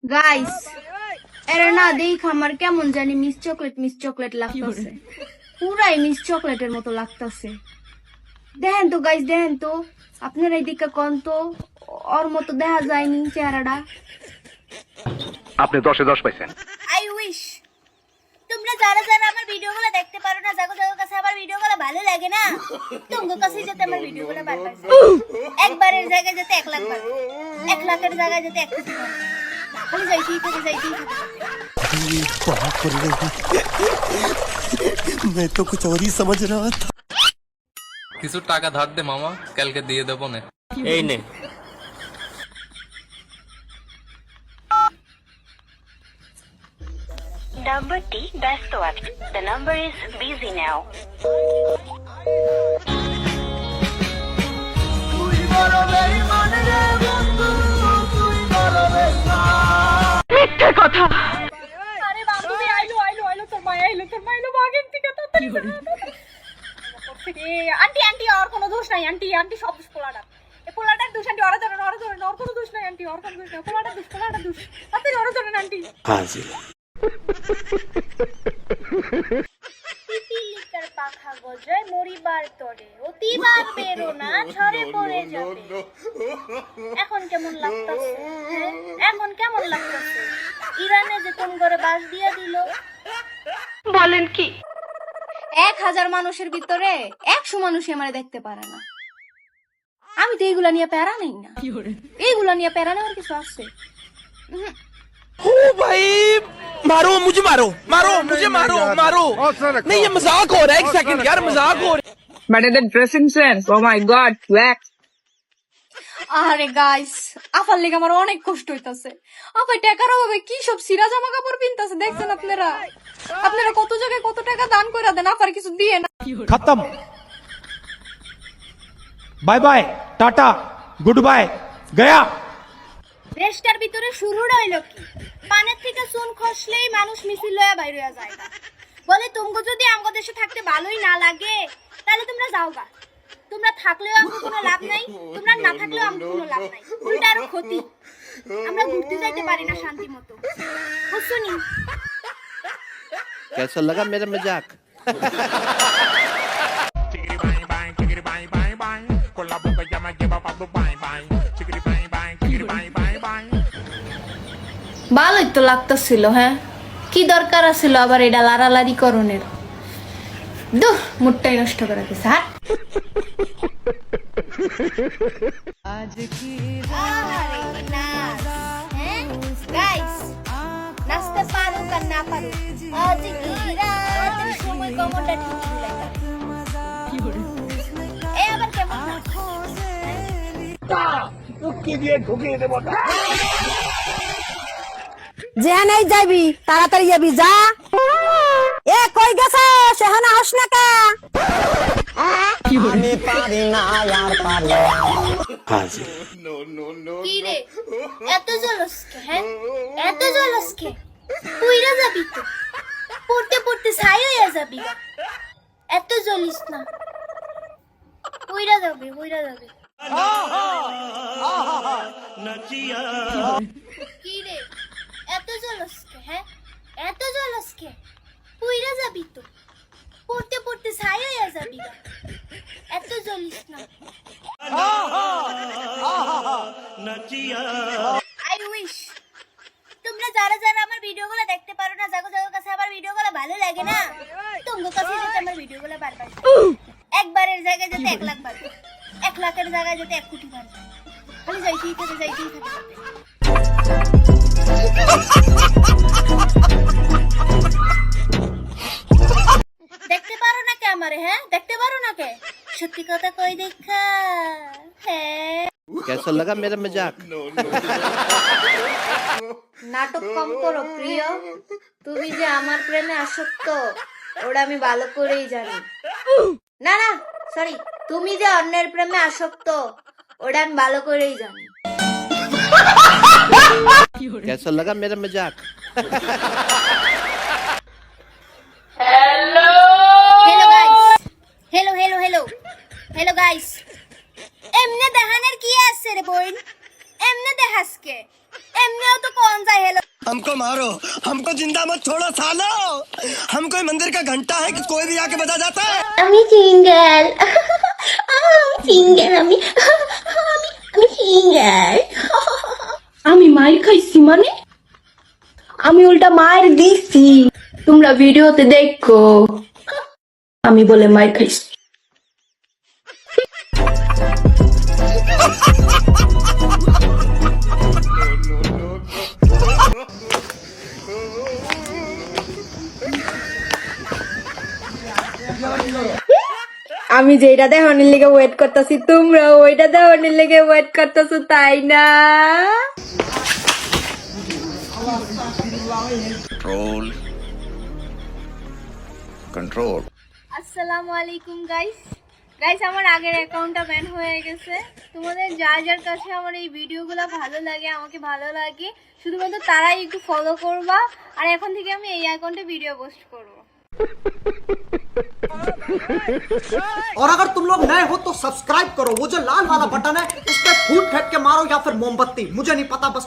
Guys, এরা না দেখ আমার কেমন জানি মিস চকলেট লাগতেছে। পুরাই মিস চকলেটের মতো লাগতেছে। দেখেন তো গাইস, দেখেন তো আপনারা এদিকে কোন তো ওর মতো দেখা যায়নি চেহারাটা। আপনি 10-10 পাইছেন। আই উইশ তোমরা যারা যারা আমার ভিডিওগুলো দেখতে পারো না, যাগো যাগো কাছে আমার ভিডিওগুলো ভালো লাগে না, তোমাদের কাছে যাতে আমার ভিডিওগুলো বারবার একবারের জায়গায় যাতে 1 লাখ বার, 1 লাখের জায়গায় যাতে 1 কোটি বার বলে যাইতেই থাকে। मैं तो कुछ और ही समझ रहा था। কিছু টাকা ধার দে মামা, কালকে দিয়ে দেবো না। এই নে নাম্বারটি ব্যস্ত আছে। The number is busy now. আরে বান্ধবী আইলো তোর মা আইলো বাগের থেকে তাড়াতাড়ি আন্টি আন্টি আর কোনো দোষ নাই, আন্টি সব দোষ পোলাটার। এই পোলাটার দোষ আন্টি, ওর ধরেন ওর কোনো দোষ নাই আন্টি, ওর কোনো দোষ নাই, পোলাটার দোষ তাড়াতাড়ি ওর ধরেন আন্টি। हाजिर পিপিলিকার পাখা গজায় মরিবার তরে, অতিবার বেরো না ঝরে পড়ে যাবে। এখন কেমন লাগতাছে? এখন কেমন লাগতাছে? ইরানে যে কোন ঘরে বাস দিয়া দিল, বলেন কি 1000 মানুষের ভিতরে 100 মানুষই আমারে দেখতে পারে না। আমি তো এইগুলা নিয়ে প্যারা নেই না, এইগুলা নিয়ে প্যারা নেওয়ার কিছু আছে? ओ भाई मारो मुझे, मारो मुझे, मारो नहीं, ये मजाक हो रहा है। 1 सेकंड यार, मजाक हो रहा है। But in the dressing sense, oh my god, wax. আরে গাইস, আফার লেগে আমার অনেক কষ্ট হইতাছে। আফাই টাকার অভাবে কি সব সিরা জামা কাপড় পিনতাছে দেখছেন আপনারা? আপনারা কত জায়গায় কত টাকা দান করে দেন, আফার কিছু দিয়ে না। खत्म, bye bye, tata, goodbye, गया। দেশটার ভিতরে শুরু হইল কি? পানের থেকে চুন খসলেই মানুষ মিছিল লয়া বাইরে হয়ে যায়। বলে তোমগো যদি আমগো দেশে থাকতে ভালোই না লাগে তাহলে তোমরা যাও গা। তোমরা থাকলেও আমগো কোনো লাভ নাই, তোমরা না থাকলেও আমগো কোনো লাভ নাই, উল্টা আরো ক্ষতি। আমরা ঘুরতে যাইতে পারি না শান্তি মতো, বুঝছনি? कैसा लगा मेरा मजाक? ভালোই তো লাগতেছিল। হ্যাঁ, কি দরকার আছিল আবার এটা লারালারি করণের? দুহ, মুডটাই নষ্ট করে দিছে। হ্যাঁ, আরে নাচ, হ্যাঁ গাইস, নাচতে পারুক আর না পারুক, আজ কি রাতের সময় কমরটা ঠিক ঝুলাই থাকে। এই আবার কেমন নাচ? যেখানেই যাবি তাড়াতাড়ি যাবি, যা। এ কই গেছ? সেখানে আস না কা? আমি পারি না আর পারি না। हाजिर কি রে এত জলস কে? হ্যাঁ এত জলস কে? পুইরা যাবি তো, পড়তে পড়তে ছাই হইয়া যাবি। এত জ্বলিস না, পুইরা যাবি। কি রে এত জলস কে? হ্যাঁ এত জলস কে? পুইরা যাবি তো, পড়তে পড়তে ছাই হইয়া যাবি। এত জ্বলিস না। আই উইশ তোমরা যারা যারা আমার ভিডিওগুলো দেখতে পারো না, যাগো যাগো কাছে আমার ভিডিওগুলো ভালো লাগে না, তোমাদের কাছে যাতে আমার ভিডিওগুলো বারবার একবারের জায়গায় যাতে 1 লাখ বার, 1 লাখের জায়গায় যাতে 1 কোটি বার বলে যাইতেই থাকে। দেখতে পারো না কে আমারে? হ্যাঁ দেখতে পারো না কে? সত্যি কথা কই দেখা। হ্যাঁ कैसा लगा मेरा मजाक? নাটক কম করো প্রিয়। তুমি যে আমার প্রেমে আসক্ত ওটা আমি ভালো করেই জানি। না না, সরি, তুমি যে অন্যের প্রেমে আসক্ত ওটা আমি ভালো করেই জানি। कैसा लगा मेरा मजाक? হ্যালো গাইস, এমনে দেখানের কি আছে রে বোন? এমনে দেখাসকে, এমনেও তো কোন যায়। হ্যালো हमको मारो, हमको जिंदा मत छोड़ो सालो। हम कोई मंदिर का घंटा है कि कोई भी आके बजा जाता है। আমি সিঙ্গেল সিঙ্গেল আমি সিঙ্গেল। আমি মাইর খাইছি মানে আমি উল্টা মায়ের দিছি তোমরা ভিডিওতে দেখো আমি বলে মাইর খাইছি আমি যেটা দেখানোর লেগে ওয়েট করতেছি তোমরা ওইটা দেখানোর লেগে ওয়েট করতেছো তাই না আসসালামু আলাইকুম গাইস আমার আগের অ্যাকাউন্টটা ব্যান হয়ে গেছে। তোমাদের যার যার কাছে আমার এই ভিডিওগুলো ভালো লাগে আমাকে ভালো লাগে শুধুমাত্র তারাই একটু ফলো করবা। আর এখন থেকে আমি এই অ্যাকাউন্টে ভিডিও পোস্ট করব। और अगर तुम लोग नए हो तो सब्सक्राइब करो, वो जो लाल वाला बटन है उस पर फूट फेंक के मारो या फिर मोमबत्ती, मुझे नहीं पता, बस